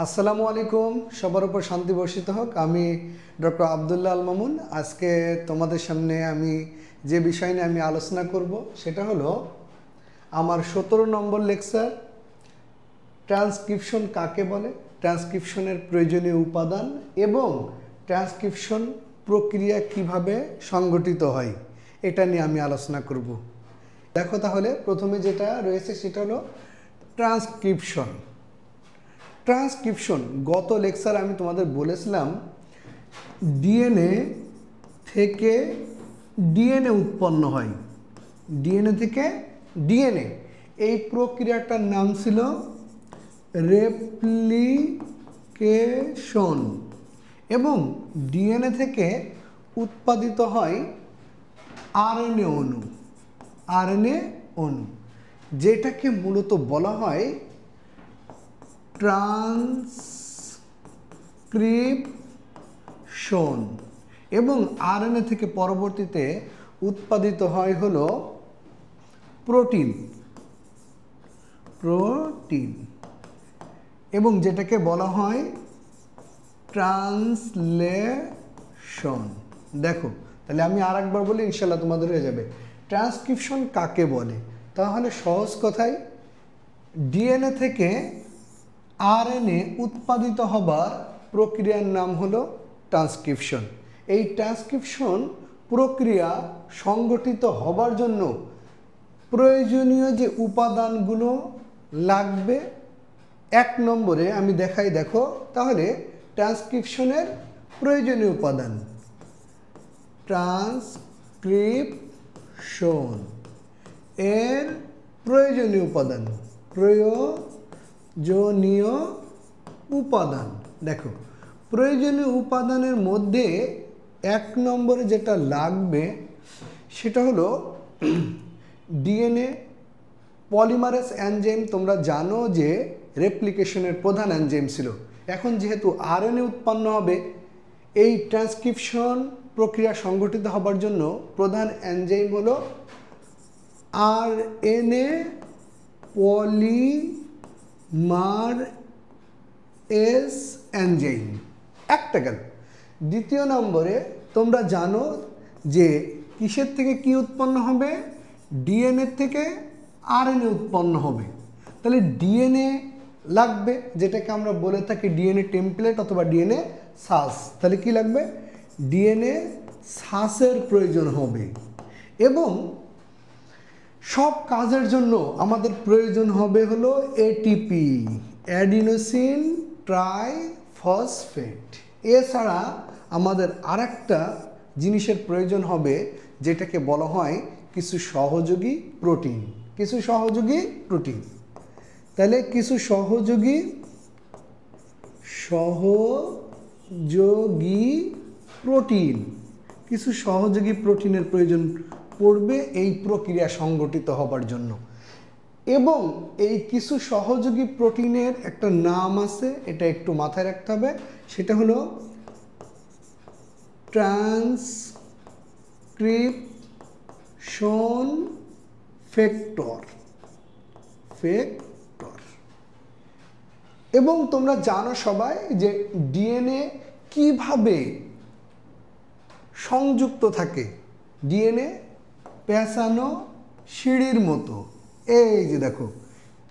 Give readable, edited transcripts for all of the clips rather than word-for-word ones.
আসসালামু আলাইকুম, সবার উপর শান্তি বর্ষিত হোক। আমি ডক্টর আব্দুল্লাহ আল মামুন। আজকে তোমাদের সামনে আমি যে বিষয় নিয়ে আমি আলোচনা করব সেটা হলো আমার 17 নম্বর লেকচার, ট্রান্সক্রিপশন কাকে বলে, ট্রান্সক্রিপশনের প্রয়োজনীয় উপাদান এবং ট্রান্সক্রিপশন প্রক্রিয়া কিভাবে সংগঠিত হয়, এটা নিয়ে আমি আলোচনা করব। দেখো তাহলে প্রথমে যেটা রয়েছে সেটা হলো ট্রান্সক্রিপশন। ট্রান্সক্রিপশন গত লেকচার আমি তোমাদের বলেছিলাম ডিএনএ থেকে ডিএনএ উৎপন্ন হয়। ডিএনএ থেকে ডিএনএ, এই প্রক্রিয়াটার নাম ছিল রেপ্লিকেশন এবং ডিএনএ থেকে উৎপাদিত হয় আরএনএ অণু। আরএনএ অণু যেটাকে মূলত বলা হয় ট্রান্সক্রিপশন এবং আরএনএ থেকে পরবর্তীতে উৎপাদিত হয় হলো প্রোটিন এবং যেটাকে বলা হয় ট্রান্সলেশন। দেখো তাহলে আমি আরেকবার বলি, ইনশাল্লাহ তোমাদের হয়ে যাবে। ট্রান্সক্রিপশন কাকে বলে? তাহলে সহজ কথায় ডিএনএ থেকে আরএনএ উৎপাদিত হবার প্রক্রিয়ার নাম হলো ট্রান্সক্রিপশন। এই ট্রান্সক্রিপশন প্রক্রিয়া সংগঠিত হবার জন্য প্রয়োজনীয় যে উপাদানগুলো লাগবে, এক নম্বরে আমি দেখাই। দেখো তাহলে ট্রান্সক্রিপশনের প্রয়োজনীয় উপাদান, ট্রান্সক্রিপশন এর প্রয়োজনীয় উপাদান, প্রয়োজনীয় উপাদান। দেখো প্রয়োজনীয় উপাদানের মধ্যে এক নম্বরে যেটা লাগবে সেটা হলো ডিএনএ পলিমারেজ এনজাইম। তোমরা জানো যে রেপ্লিকেশনের প্রধান এনজাইম ছিল। এখন যেহেতু আরএনএ উৎপন্ন হবে, এই ট্রান্সক্রিপশন প্রক্রিয়া সংগঠিত হবার জন্য প্রধান এনজাইম হলো আরএনএ পলিমারেজ এনজাইম। একটা গেল। দ্বিতীয় নম্বরে তোমরা জানো যে কিসের থেকে কি উৎপন্ন হবে? ডিএনএ থেকে আরএনএ উৎপন্ন হবে। তাহলে ডিএনএ লাগবে, যেটাকে আমরা বলে থাকি ডিএনএ টেমপ্লেট অথবা ডিএনএ সাস। তাহলে কি লাগবে? ডিএনএ সাসের প্রয়োজন হবে এবং সব কাজের জন্য আমাদের প্রয়োজন হবে হলো এটিপি, অ্যাডিনোসিন ট্রাইফসফেট। এছাড়া আমাদের আরেকটা জিনিসের প্রয়োজন হবে যেটাকে বলা হয় কিছু সহযোগী প্রোটিন। কিছু সহযোগী প্রোটিন। তাহলে কিছু সহযোগী প্রোটিন, কিছু সহযোগী প্রোটিনের প্রয়োজন পড়বে এই প্রক্রিয়া সংগঠিত হবার জন্য। এবং এই কিছু সহযোগী প্রোটিনের একটা নাম আছে, এটা একটু মাথায় রাখতে হবে। সেটা হলো ট্রান্সক্রিপশন ফ্যাক্টর। এবং তোমরা জানো সবাই যে ডিএনএ কিভাবে সংযুক্ত থাকে। ডিএনএ পেঁচানো সিঁড়ির মতো। এই যে দেখো,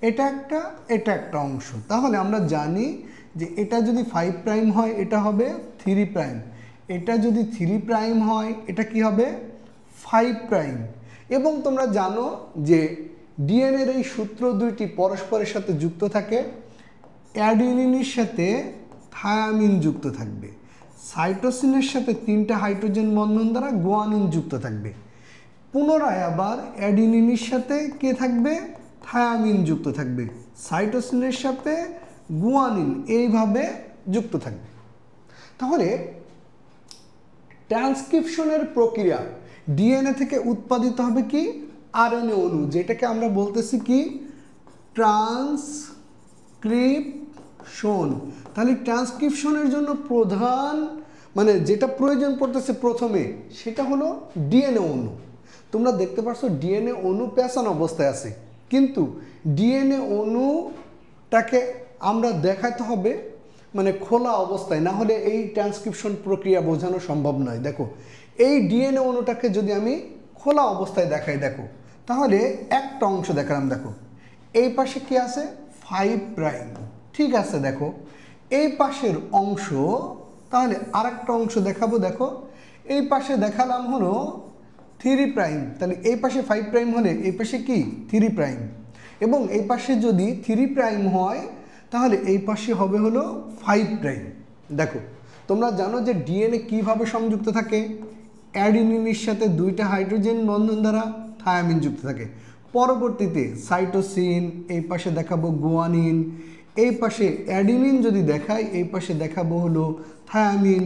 এটা একটা অংশ। তাহলে আমরা জানি যে এটা যদি 5 প্রাইম হয় এটা হবে 3 প্রাইম, এটা যদি 3 প্রাইম হয় এটা কি হবে? 5 প্রাইম। এবং তোমরা জানো যে ডিএনএর এই সূত্র দুইটি পরস্পরের সাথে যুক্ত থাকে। অ্যাডিনিনের সাথে থায়ামিন যুক্ত থাকবে, সাইটোসিনের সাথে 3টা হাইড্রোজেন বন্ধন দ্বারা গুয়ানিন যুক্ত থাকবে। পুনরায় আবার অ্যাডিনিনের সাথে কে থাকবে? থায়ামিন যুক্ত থাকবে, সাইটোসিনের সাথে গুয়ানিন এইভাবে যুক্ত থাকবে। তাহলে ট্রান্সক্রিপশনের প্রক্রিয়া ডিএনএ থেকে উৎপাদিত হবে কি? আরএনএ অণু, যেটাকে আমরা বলতেছি কি? ট্রান্সক্রিপশন। তাহলে ট্রান্সক্রিপশনের জন্য প্রধান যেটা প্রয়োজন পড়তেছে প্রথমে সেটা হলো ডিএনএ অণু। তোমরা দেখতে পাচ্ছ ডিএনএ অণু পেঁচানো অবস্থায় আছে, কিন্তু ডিএনএ অণুটাকে আমরা দেখাতে হবে মানে খোলা অবস্থায়, না হলে এই ট্রান্সক্রিপশন প্রক্রিয়া বোঝানো সম্ভব নয়। দেখো এই ডিএনএ অণুটাকে যদি আমি খোলা অবস্থায় দেখাই, দেখো তাহলে একটা অংশ দেখালাম। দেখো এই পাশে কি আছে 5 প্রাইম, ঠিক আছে। দেখো এই পাশের অংশ, তাহলে আরেকটা অংশ দেখাবো। দেখো এই পাশে দেখালাম হলো 3 প্রাইম, তাহলে এই পাশে 5 প্রাইম হলে এই পাশে কি 3 প্রাইম, এবং এই পাশে যদি 3 প্রাইম হয় তাহলে এই পাশে হবে হলো 5 প্রাইম। দেখো তোমরা জানো যে ডিএনএ কিভাবে সংযুক্ত থাকে, অ্যাডিনিনের সাথে 2টা হাইড্রোজেন বন্ধন দ্বারা থায়ামিন যুক্ত থাকে। পরবর্তীতে সাইটোসিন, এই পাশে দেখাবো গুয়ানিন, এই পাশে অ্যাডিনিন যদি দেখাই এই পাশে দেখাবো হলো থায়ামিন,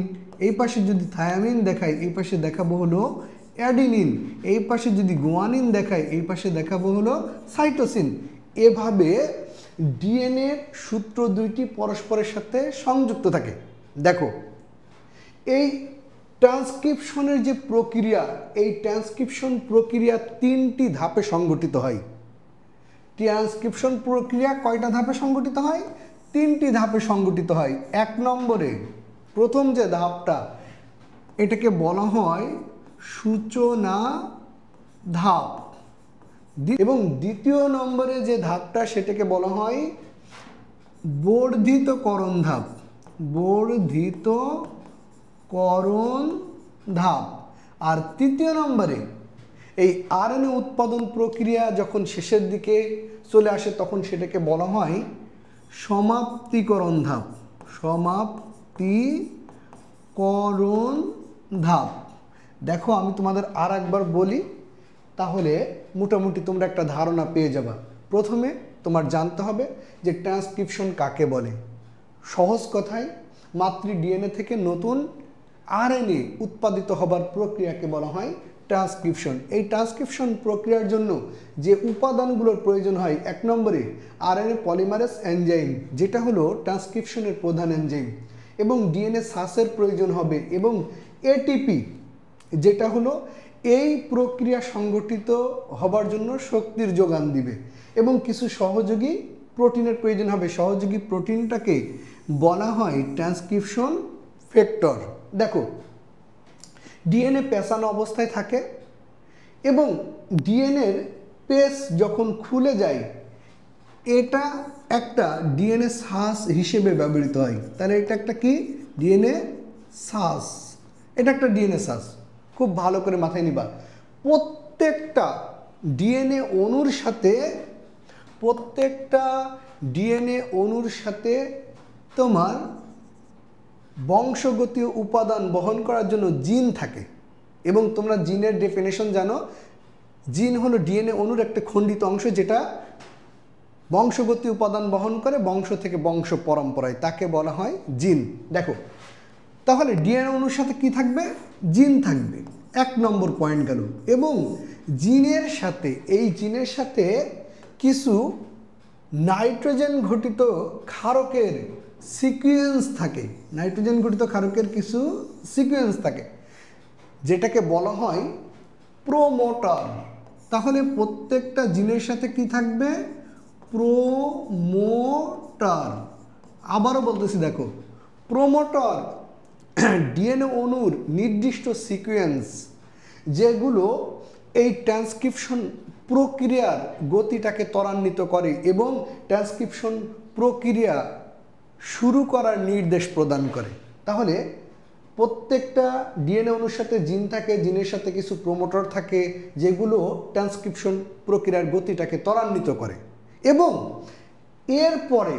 এই পাশে যদি থায়ামিন দেখাই এই পাশে দেখাবো হলো অ্যাডিনিন, এই পাশে যদি গুয়ানিন দেখাই এই পাশে দেখাবো হলো সাইটোসিন। এভাবে ডিএনএ সূত্র 2টি পরস্পরের সাথে সংযুক্ত থাকে। দেখো এই ট্রান্সক্রিপশনের যে প্রক্রিয়া, এই ট্রান্সক্রিপশন প্রক্রিয়া 3টি ধাপে সংগঠিত হয়। ট্রান্সক্রিপশন প্রক্রিয়া কয়টা ধাপে সংগঠিত হয়? 3টি ধাপে সংগঠিত হয়। 1 নম্বরে প্রথম যে ধাপটা, এটাকে বলা হয় সূচনা ধাপ, এবং 2য় নম্বরে যে ধাপটা সেটাকে বলা হয় বর্ধিতকরণ ধাপ, বর্ধিতকরণ ধাপ। আর 3য় নম্বরে এই আরএনএ উৎপাদন প্রক্রিয়া যখন শেষের দিকে চলে আসে তখন সেটাকে বলা হয় সমাপ্তিকরণ ধাপ, সমাপ্তিকরণ ধাপ। দেখো আমি তোমাদের আর একবার বলি, তাহলে মোটামুটি তোমরা একটা ধারণা পেয়ে যাবা। প্রথমে তোমার জানতে হবে যে ট্রান্সক্রিপশন কাকে বলে। সহজ কথায় মাতৃ ডিএনএ থেকে নতুন আরএনএ উৎপাদিত হবার প্রক্রিয়াকে বলা হয় ট্রান্সক্রিপশন। এই ট্রান্সক্রিপশন প্রক্রিয়ার জন্য যে উপাদানগুলোর প্রয়োজন হয়, 1 নম্বরে আরএনএ পলিমারেজ এনজাইম, যেটা হলো ট্রান্সক্রিপশনের প্রধান এনজাইম, এবং ডিএনএ সাসের প্রয়োজন হবে, এবং এটিপি যেটা হলো এই প্রক্রিয়া সংগঠিত হবার জন্য শক্তির যোগান দিবে, এবং কিছু সহযোগী প্রোটিনের প্রয়োজন হবে। সহযোগী প্রোটিনটাকে বলা হয় ট্রান্সক্রিপশন ফ্যাক্টর। দেখো ডিএনএ পেঁচানো অবস্থায় থাকে এবং ডিএনএর পেজ যখন খুলে যায় এটা একটা ডিএনএ সাস হিসেবে ব্যবহৃত হয়। তাহলে এটা একটা কি ডিএনএ সাস, এটা একটা ডিএনএ সাস। খুব ভালো করে মাথায় নিবা, প্রত্যেকটা ডিএনএ অণুর সাথে তোমার বংশগতীয় উপাদান বহন করার জন্য জিন থাকে, এবং তোমরা জিনের ডেফিনেশন জানো। জিন হলো ডিএনএ অণুর একটা খণ্ডিত অংশ যেটা বংশগতীয় উপাদান বহন করে বংশ থেকে বংশ পরম্পরায়, তাকে বলা হয় জিন। দেখো তাহলে ডিএনএ অণুর সাথে কি থাকবে? জিন থাকবে, 1 নম্বর পয়েন্ট গেল। এবং জিনের সাথে, এই জিনের সাথে কিছু নাইট্রোজেন ঘটিত ক্ষারকের সিকুয়েন্স থাকে, নাইট্রোজেন ঘটিত ক্ষারকের কিছু সিকুয়েন্স থাকে যেটাকে বলা হয় প্রোমোটার। তাহলে প্রত্যেকটা জিনের সাথে কি থাকবে? প্রোমোটার। আবারও বলতেছি, দেখো প্রোমোটার ডিএনএ অণুর নির্দিষ্ট সিকুয়েন্স যেগুলো এই ট্রান্সক্রিপশন প্রক্রিয়ার গতিটাকে ত্বরান্বিত করে এবং ট্রান্সক্রিপশন প্রক্রিয়া শুরু করার নির্দেশ প্রদান করে। তাহলে প্রত্যেকটা ডিএনএ অণুর সাথে জিন থাকে, জিনের সাথে কিছু প্রোমোটর থাকে যেগুলো ট্রান্সক্রিপশন প্রক্রিয়ার গতিটাকে ত্বরান্বিত করে, এবং এরপরে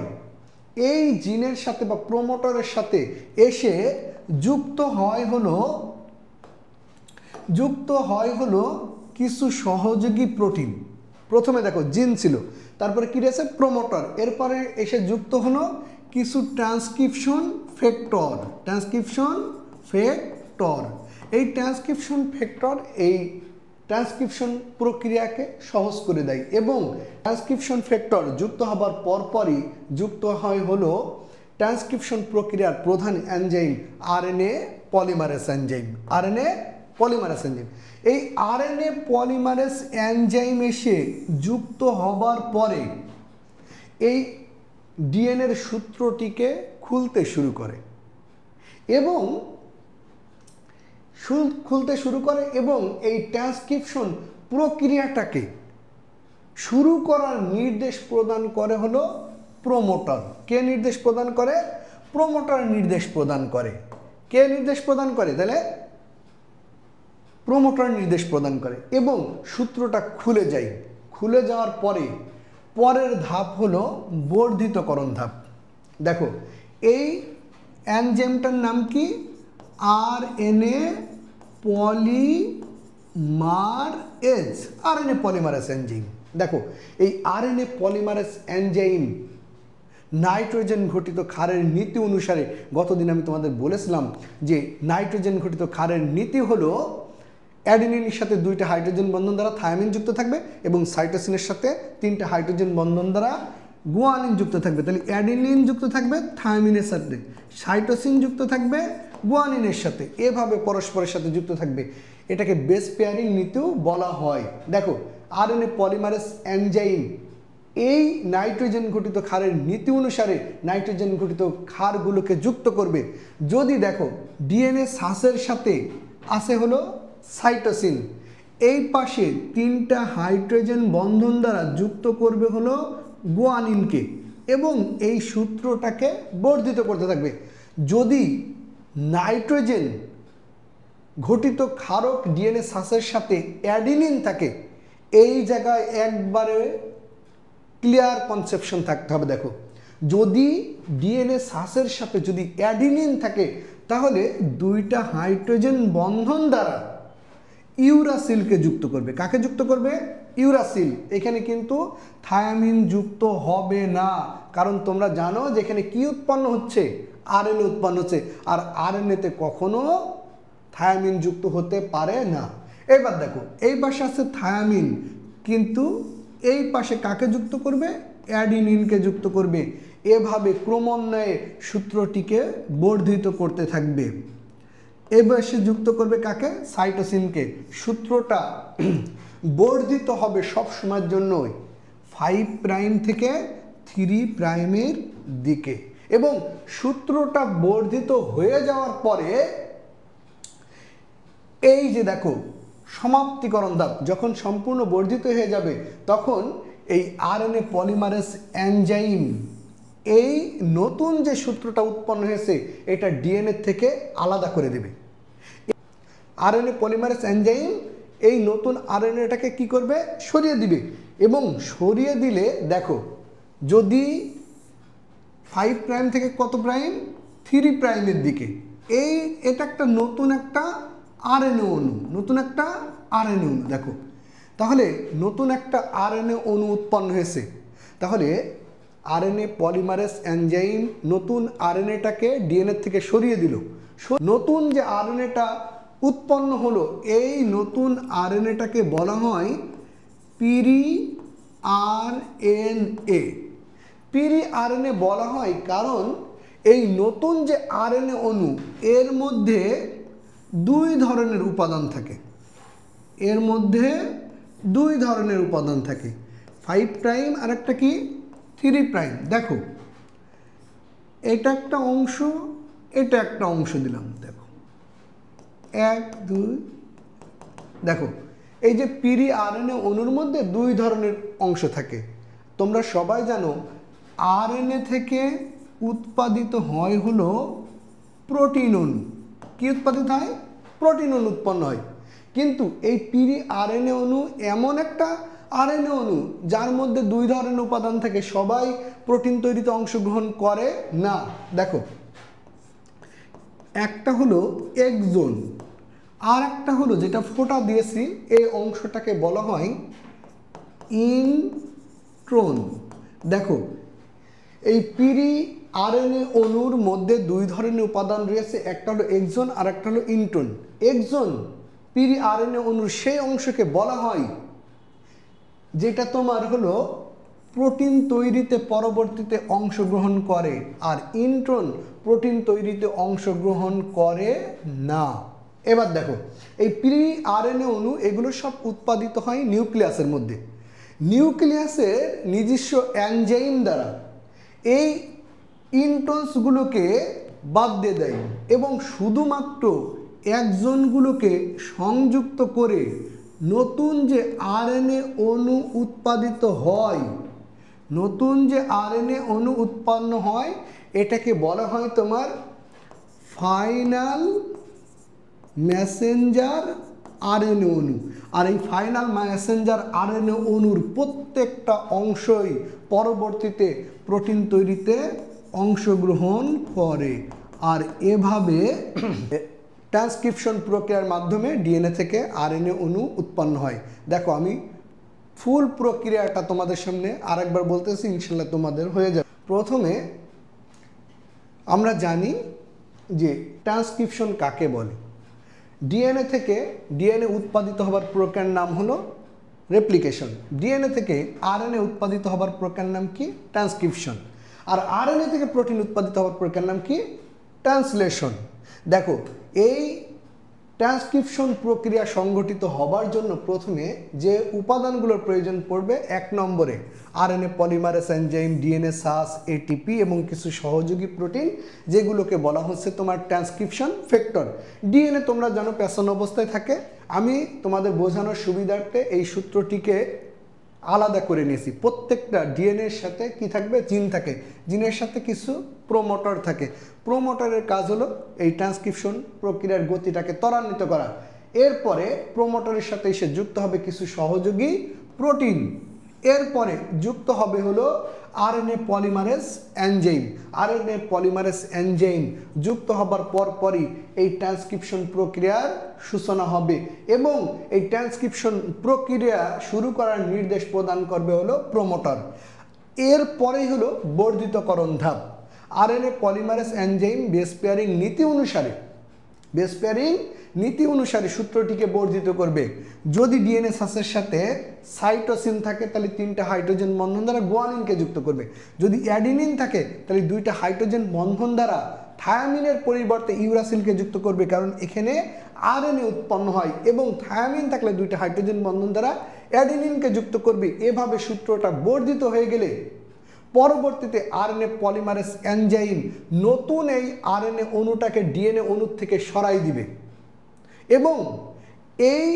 এই জিনের সাথে বা প্রোমোটরের সাথে এসে যুক্ত হয় হলো কিছু সহযোগী প্রোটিন। প্রথমে দেখো জিন ছিল, তারপরে কি রয়েছে? প্রোমোটর। এরপরে এসে যুক্ত হলো কিছু ট্রান্সক্রিপশন ফ্যাক্টর। এই ট্রান্সক্রিপশন ফ্যাক্টর এই ট্রান্সক্রিপশন প্রক্রিয়াকে সহজ করে দেয়, এবং ট্রান্সক্রিপশন ফ্যাক্টর যুক্ত হবার পরপরই যুক্ত হয় হলো ট্রান্সক্রিপশন প্রক্রিয়ার প্রধান এনজাইম আরএনএ পলিমারেজ এনজাইম। এই আরএনএ পলিমারেজ এনজাইম এসে যুক্ত হবার পরে এই ডিএনএর সূত্রটিকে খুলতে শুরু করে এবং এই ট্রান্সক্রিপশন প্রক্রিয়াটাকে শুরু করার নির্দেশ প্রদান করে হলো প্রোমোটার। কে নির্দেশ প্রদান করে? প্রোমোটার নির্দেশ প্রদান করে। কে নির্দেশ প্রদান করে? তাহলে প্রোমোটার নির্দেশ প্রদান করে এবং সূত্রটা খুলে যায়। খুলে যাওয়ার পরের ধাপ হলো বর্ধিতকরণ ধাপ। দেখো এই এনজাইমটার নাম কি? RNA polymerase. RNA polymerase enzyme. দেখো এই আরএনএ পলিমারেজ এনজাইম নাইট্রোজেন ঘটিত ক্ষারের নীতি অনুসারে, গতদিন আমি তোমাদের বলেছিলাম যে নাইট্রোজেন ঘটিত ক্ষারের নীতি হলো অ্যাডেনিনের সাথে 2টা হাইড্রোজেন বন্ধন দ্বারা থায়ামিন যুক্ত থাকবে এবং সাইটোসিনের সাথে 3টা হাইড্রোজেন বন্ধন দ্বারা গুয়ানিন যুক্ত থাকবে। তাহলে অ্যাডেনিন যুক্ত থাকবে থায়ামিনের সাথে, সাইটোসিন যুক্ত থাকবে গুয়ানিনের সাথে, এভাবে পরস্পরের সাথে যুক্ত থাকবে। এটাকে বেস পেয়ারিং নীতিও বলা হয়। দেখো আরএনএ পলিমারেজ এনজাইম এই নাইট্রোজেন ঘটিত ক্ষারের নীতি অনুসারে নাইট্রোজেন ঘটিত ক্ষারগুলোকে যুক্ত করবে। যদি দেখো ডিএনএ সাসের সাথে আছে হলো সাইটোসিন, এই পাশে 3টা হাইড্রোজেন বন্ধন দ্বারা যুক্ত করবে হলো গুয়ানিনকে এবং এই সূত্রটাকে বর্ধিত করতে থাকবে। যদি নাইট্রোজেন ঘটিত ক্ষারক ডিএনএ সাসের সাথে অ্যাডিনিন থাকে, এই জায়গায় একবারে ক্লিয়ার কনসেপশন থাকতে হবে। দেখো যদি ডিএনএ সাসের সাথে যদি অ্যাডিনিন থাকে তাহলে 2টা হাইড্রোজেন বন্ধন দ্বারা ইউরাসিলকে যুক্ত করবে। কাকে যুক্ত করবে? ইউরাসিল। এখানে কিন্তু থায়ামিন যুক্ত হবে না, কারণ তোমরা জানো যে এখানে কি উৎপন্ন হচ্ছে? আরএনএ উৎপন্ন হচ্ছে, আর আরএনএতে কখনো থায়ামিন যুক্ত হতে পারে না। এবার দেখো এই পাশে আছে থায়ামিন, কিন্তু এই পাশে কাকে যুক্ত করবে? অ্যাডিনিনকে যুক্ত করবে। এভাবে ক্রমান্বয়ে সূত্রটিকে বর্ধিত করতে থাকবে। এবার সে যুক্ত করবে কাকে? সাইটোসিনকে। সূত্রটা বর্ধিত হবে সব সময়ের জন্যই 5 প্রাইম থেকে 3 প্রাইমের দিকে এবং সূত্রটা বর্ধিত হয়ে যাওয়ার পরে এই যে দেখো সমাপ্তিকরণ ধাপ যখন সম্পূর্ণ বর্ধিত হয়ে যাবে তখন এই আরএনএ পলিমারেজ এনজাইম এই নতুন যে সূত্রটা উৎপন্ন হয়েছে এটা ডিএনএ থেকে আলাদা করে দেবে। আরএনএ পলিমারেজ এনজাইম এই নতুন আরএনএটাকে কি করবে? সরিয়ে দিবে এবং সরিয়ে দিলে দেখো যদি 5 প্রাইম থেকে কত প্রাইম? 3 প্রাইমের দিকে এটা একটা নতুন একটা আরএনএ অণু, নতুন একটা আরএনএ অণু। দেখো তাহলে নতুন একটা আরএনএ অণু উৎপন্ন হয়েছে। তাহলে আরএনএ পলিমারেজ এনজাইম নতুন আরএনএটাকে ডিএনএ থেকে সরিয়ে দিল। নতুন যে আরএনএটা উৎপন্ন হলো এই নতুন আরএনএটাকে বলা হয় পিরি আরএনএ। পিরি আরএনএ বলা হয় কারণ এই নতুন যে আরএনএ অণু এর মধ্যে 2 ধরনের উপাদান থাকে। এর মধ্যে 2 ধরনের উপাদান থাকে, 5 প্রাইম আর একটা কি 3 প্রাইম। দেখো এটা একটা অংশ, এটা একটা অংশ দিলাম। দেখো 1 2, দেখো এই যে পিরি আরএনএ অণুর মধ্যে 2 ধরনের অংশ থাকে। তোমরা সবাই জানো আরএনএ থেকে উৎপাদিত হয় হলো প্রোটিন অণু। কি উৎপাদিত হয়? প্রোটিন অণু উৎপন্ন হয়। কিন্তু এই পিরি আরএনএ অণু এমন একটা আরএনএ অণু যার মধ্যে 2 ধরনের উপাদান থাকে, সবাই প্রোটিন তৈরিতে অংশগ্রহণ করে না। দেখো একটা হলো এক্সন আর একটা হলো যেটা ফোঁটা দিয়েছি এই অংশটাকে বলা হয় ইন্ট্রন। দেখো এই পিরি আরএনএ অণুর মধ্যে 2 ধরনের উপাদান রয়েছে, একটা হলো এক্সন আর একটা হলো ইন্ট্রন। এক্সন পিরি আরএনএ অণুর সেই অংশকে বলা হয় যেটা তোমার হলো প্রোটিন তৈরিতে পরবর্তীতে অংশগ্রহণ করে, আর ইন্ট্রন প্রোটিন তৈরিতে অংশগ্রহণ করে না। এবার দেখো এই পিরি আরএনএ অণু এগুলো সব উৎপাদিত হয় নিউক্লিয়াসের মধ্যে। নিউক্লিয়াসের নিজস্ব এনজাইম দ্বারা এই ইন্ট্রনসগুলোকে বাদ দিয়ে দেয় এবং শুধুমাত্র একজনগুলোকে সংযুক্ত করে নতুন যে আরএনএ অণু উৎপাদিত হয়, নতুন যে আরএনএ অণু উৎপন্ন হয় এটাকে বলা হয় তোমার ফাইনাল মেসেঞ্জার আরএনএ অণু। আর এই ফাইনাল মেসেঞ্জার আরএনএ অণুর প্রত্যেকটা অংশই পরবর্তীতে প্রোটিন তৈরিতে অংশগ্রহণ করে। আর এভাবে ট্রান্সক্রিপশন প্রক্রিয়ার মাধ্যমে ডিএনএ থেকে আরএনএ অণু উৎপন্ন হয়। দেখো আমি ফুল প্রক্রিয়াটা তোমাদের সামনে আরেকবার বলতেছি, ইনশাল্লাহ তোমাদের হয়ে যাবে। প্রথমে আমরা জানি যে ট্রান্সক্রিপশন কাকে বলে। ডিএনএ থেকে ডিএনএ উৎপাদিত হবার প্রক্রিয়ার নাম হলো রেপ্লিকেশন। ডিএনএ থেকে আরএনএ উৎপাদিত হবার প্রক্রিয়ার নাম কি? ট্রান্সক্রিপশন। আর আরএনএ থেকে প্রোটিন উৎপাদিত হবার প্রক্রিয়ার নাম কি? ট্রান্সলেশন। দেখো এই ট্রান্সক্রিপশন প্রক্রিয়া সংগঠিত হবার জন্য প্রথমে যে উপাদানগুলোর প্রয়োজন পড়বে, 1 নম্বরে আরএনএ পলিমারেজ এনজাইম, ডিএনএ সাস, এটিপি এবং কিছু সহযোগী প্রোটিন যেগুলোকে বলা হচ্ছে তোমার ট্রান্সক্রিপশন ফ্যাক্টর। ডিএনএ তোমরা জানো প্যাসন অবস্থায় থাকে। আমি তোমাদের বোঝানোর সুবিধার্থে এই সূত্রটিকে আলাদা করে নিয়েছি। প্রত্যেকটা ডিএনএর সাথে কি থাকবে? জিন থাকে। জিনের সাথে কিছু প্রোমোটর থাকে। প্রোমোটরের কাজ হলো এই ট্রান্সক্রিপশন প্রক্রিয়ার গতিটাকে ত্বরান্বিত করা। এরপরে প্রোমোটরের সাথে এসে যুক্ত হবে কিছু সহযোগী প্রোটিন। এরপরে যুক্ত হবে হলো RNA polymerase enzyme. RNA polymerase enzyme যুক্ত হবার পরপরই এই ট্রান্সক্রিপশন প্রক্রিয়ার সূচনা হবে এবং এই ট্রান্সক্রিপশন প্রক্রিয়া শুরু করার নির্দেশ প্রদান করবে হলো প্রোমোটর। এরপরেই হলো বর্ধিতকরণ ধাপ। RNA polymerase enzyme base pairing নীতি অনুসারে সূত্রটিকে বর্ধিত করবে। যদি ডিএনএ সাসের সাথে সাইটোসিন থাকে তাহলে 3টা হাইড্রোজেন বন্ধন দ্বারা গুয়ানিনকে যুক্ত করবে। যদি অ্যাডিনিন থাকে তাহলে 2টা হাইড্রোজেন বন্ধন দ্বারা থায়ামিনের পরিবর্তে ইউরাসিলকে যুক্ত করবে, কারণ এখানে আরএনএ উৎপন্ন হয়। এবং থায়ামিন থাকলে 2টা হাইড্রোজেন বন্ধন দ্বারা অ্যাডিনিনকে যুক্ত করবে। এভাবে সূত্রটা বর্ধিত হয়ে গেলে পরবর্তীতে আরএনএ পলিমারেজ এনজাইম নতুন এই আরএনএ অণুটাকে ডিএনএ অণুর থেকে সরাই দিবে এবং এই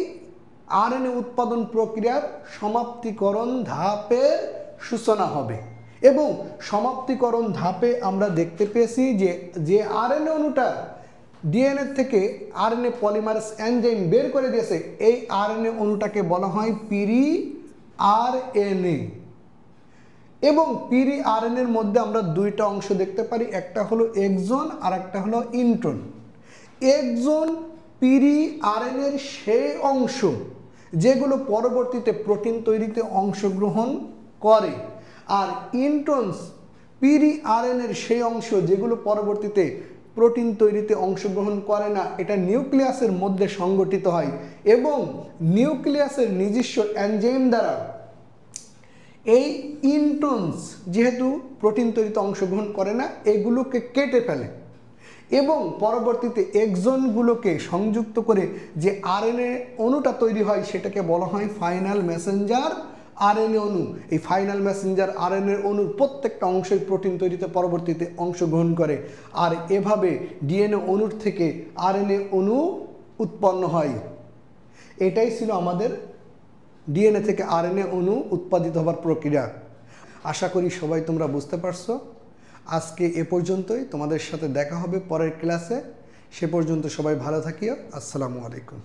আরএনএ উৎপাদন প্রক্রিয়ার সমাপ্তিকরণ ধাপের সূচনা হবে। এবং সমাপ্তিকরণ ধাপে আমরা দেখতে পেয়েছি যে আরএনএ অণুটা ডিএনএ থেকে আরএনএ পলিমারেজ এনজাইম বের করে দিয়েছে, এই আরএনএ অণুটাকে বলা হয় পিরি আরএনএ। এবং পিরি আরএনএর মধ্যে আমরা 2টা অংশ দেখতে পারি, একটা হলো এক্সন আর একটা হলো ইন্ট্রন। এক্সন পিরি আরএনএর সেই অংশ যেগুলো পরবর্তীতে প্রোটিন তৈরিতে অংশগ্রহণ করে, আর ইন্ট্রনস পিরি আরএনএর সেই অংশ যেগুলো পরবর্তীতে প্রোটিন তৈরিতে অংশগ্রহণ করে না। এটা নিউক্লিয়াসের মধ্যে সংগঠিত হয় এবং নিউক্লিয়াসের নিজস্ব এনজাইম দ্বারা এই ইন্ট্রনস যেহেতু প্রোটিন তৈরিতে অংশগ্রহণ করে না, এগুলোকে কেটে ফেলে এবং পরবর্তীতে এক্সনগুলোকে সংযুক্ত করে যে আরএনএ অণুটা তৈরি হয় সেটাকে বলা হয় ফাইনাল মেসেঞ্জার আরএনএ অণু। এই ফাইনাল মেসেঞ্জার আরএনএ অণুর প্রত্যেকটা অংশই প্রোটিন তৈরিতে পরবর্তীতে অংশগ্রহণ করে। আর এভাবে ডিএনএ অণুর থেকে আরএনএ অণু উৎপন্ন হয়। এটাই ছিল আমাদের ডিএনএ থেকে আরএনএ অণু উৎপাদিত হবার প্রক্রিয়া। আশা করি সবাই তোমরা বুঝতে পারছো। আজকে এ পর্যন্তই, তোমাদের সাথে দেখা হবে পরের ক্লাসে। সে পর্যন্ত সবাই ভালো থাকিও। আসসালামু আলাইকুম।